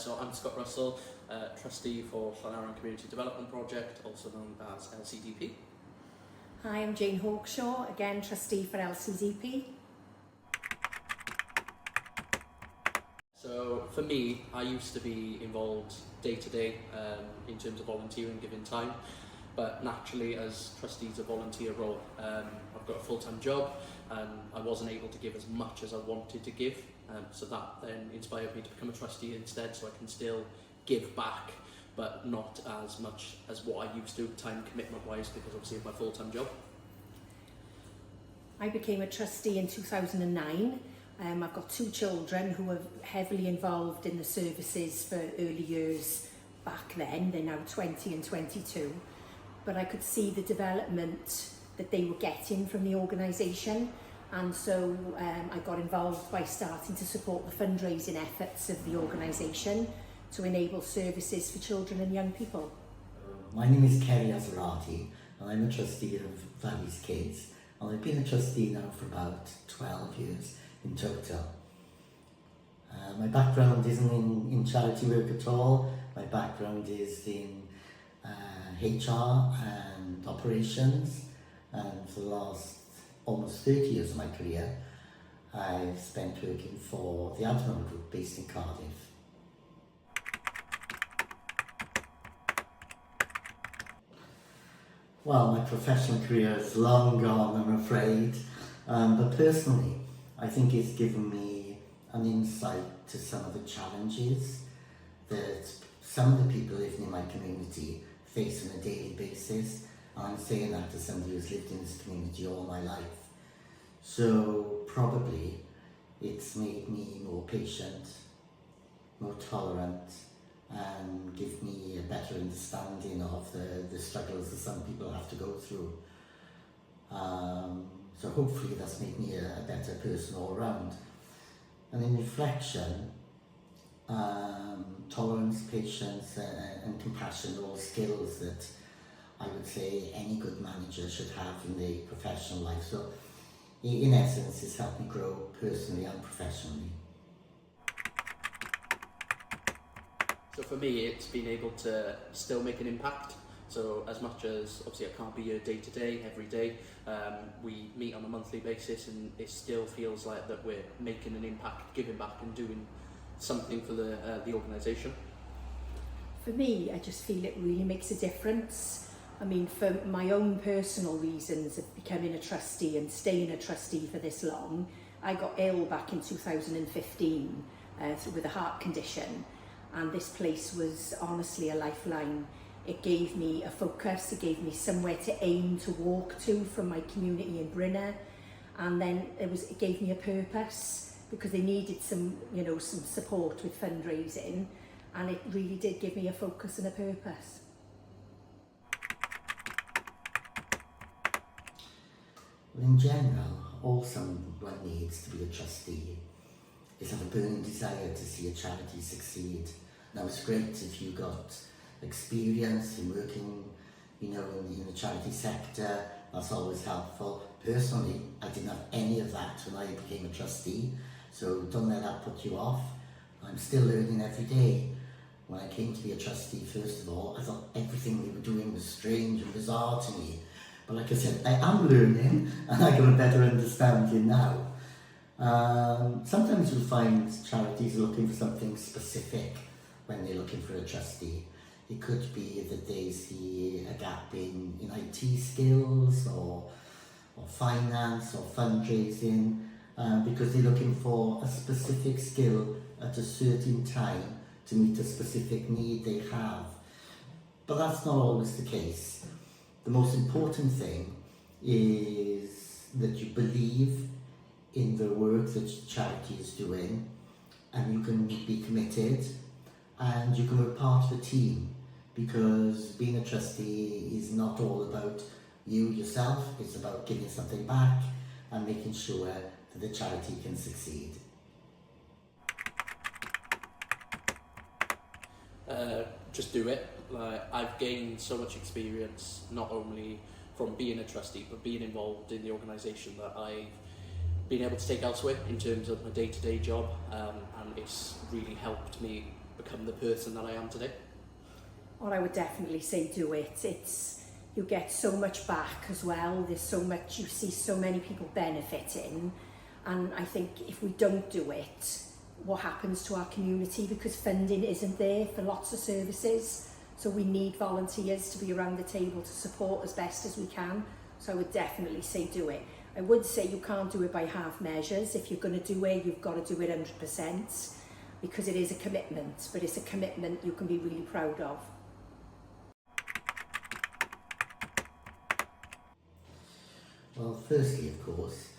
So I'm Scott Russell, Trustee for Llanarran Community Development Project, also known as LCDP. Hi, I'm Jane Hawkshaw, again Trustee for LCDP. So for me, I used to be involved day to day in terms of volunteering, giving time, but naturally as Trustee's a volunteer role, I've got a full-time job and I wasn't able to give as much as I wanted to give. So that then inspired me to become a trustee instead, so I can still give back, but not as much as what I used to, time commitment wise, because obviously of my full-time job. I became a trustee in 2009. I've got two children who were heavily involved in the services for early years back then. They're now 20 and 22. But I could see the development that they were getting from the organisation. And so I got involved by starting to support the fundraising efforts of the organisation to enable services for children and young people. My name is Kerry Azarati and I'm a trustee of Valley's Kids, and I've been a trustee now for about 12 years in total. My background isn't in charity work at all. My background is in HR and operations, and for the last almost 30 years of my career I've spent working for the Admiral Group based in Cardiff. Well, my professional career is long gone, I'm afraid, but personally I think it's given me an insight to some of the challenges that some of the people living in my community face on a daily basis. And I'm saying that as somebody who's lived in this community all my life. So probably it's made me more patient, more tolerant, and give me a better understanding of the struggles that some people have to go through. So hopefully that's made me a better person all around. And in reflection, tolerance, patience and compassion are all skills that I would say any good manager should have in their professional life. So in essence, it's helped me grow personally and professionally. So for me, it's been able to still make an impact. So as much as obviously I can't be here day to day, every day, we meet on a monthly basis, and it still feels like that we're making an impact, giving back and doing something for the organisation. For me, I just feel it really makes a difference. I mean, for my own personal reasons of becoming a trustee and staying a trustee for this long, I got ill back in 2015 with a heart condition, and this place was honestly a lifeline. It gave me a focus, it gave me somewhere to aim to walk to from my community in Brynner, and then it gave me a purpose because they needed some support with fundraising, and it really did give me a focus and a purpose. Well, in general, all someone needs to be a trustee is have a burning desire to see a charity succeed. Now, it's great if you got experience in working, in the charity sector. That's always helpful. Personally, I didn't have any of that when I became a trustee, so don't let that put you off. I'm still learning every day. When I came to be a trustee, first of all, I thought everything we were doing was strange and bizarre to me. But like I said, I am learning and I got a better understanding now. Sometimes you'll find charities looking for something specific when they're looking for a trustee. It could be that they see a gap in IT skills or finance or fundraising because they're looking for a specific skill at a certain time to meet a specific need they have. But that's not always the case. The most important thing is that you believe in the work that charity is doing, and you can be committed and you can work part of a team, because being a trustee is not all about you yourself, it's about giving something back and making sure that the charity can succeed. Just do it. I've gained so much experience, not only from being a trustee, but being involved in the organisation, that I've been able to take elsewhere in terms of my day-to-day job, and it's really helped me become the person that I am today. Well, I would definitely say do it. You get so much back as well. There's so much, you see so many people benefiting. And I think if we don't do it, what happens to our community? Because funding isn't there for lots of services. So we need volunteers to be around the table to support as best as we can. So I would definitely say do it. I would say you can't do it by half measures. If you're going to do it, you've got to do it 100%, because it is a commitment, but it's a commitment you can be really proud of. Well, firstly, of course,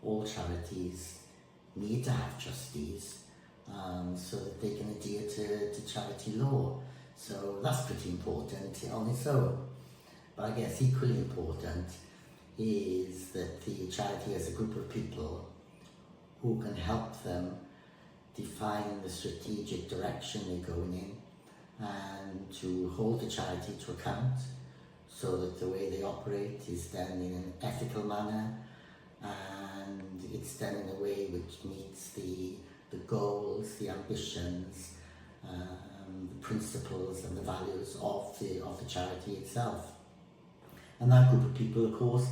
all charities need to have trustees so that they can adhere to charity law. So that's pretty important on its own. But I guess equally important is that the charity has a group of people who can help them define the strategic direction they're going in and to hold the charity to account, so that the way they operate is done in an ethical manner and it's done in a way which meets the goals, the ambitions, the principles and the values of the charity itself. And that group of people, of course,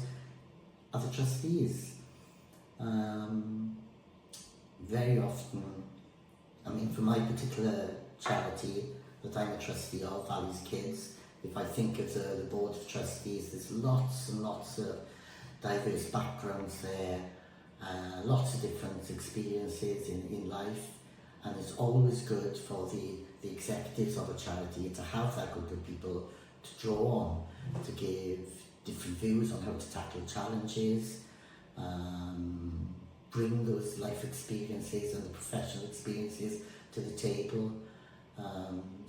are the trustees. Very often, I mean, for my particular charity that I'm a trustee of, Values Kids, if I think of the board of trustees, there's lots and lots of diverse backgrounds there, lots of different experiences in life, and it's always good for the executives of a charity to have that group of people to draw on, to give different views on how to tackle challenges, bring those life experiences and the professional experiences to the table.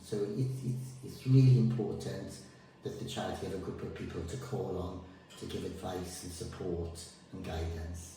So it's really important that the charity have a group of people to call on to give advice and support and guidance.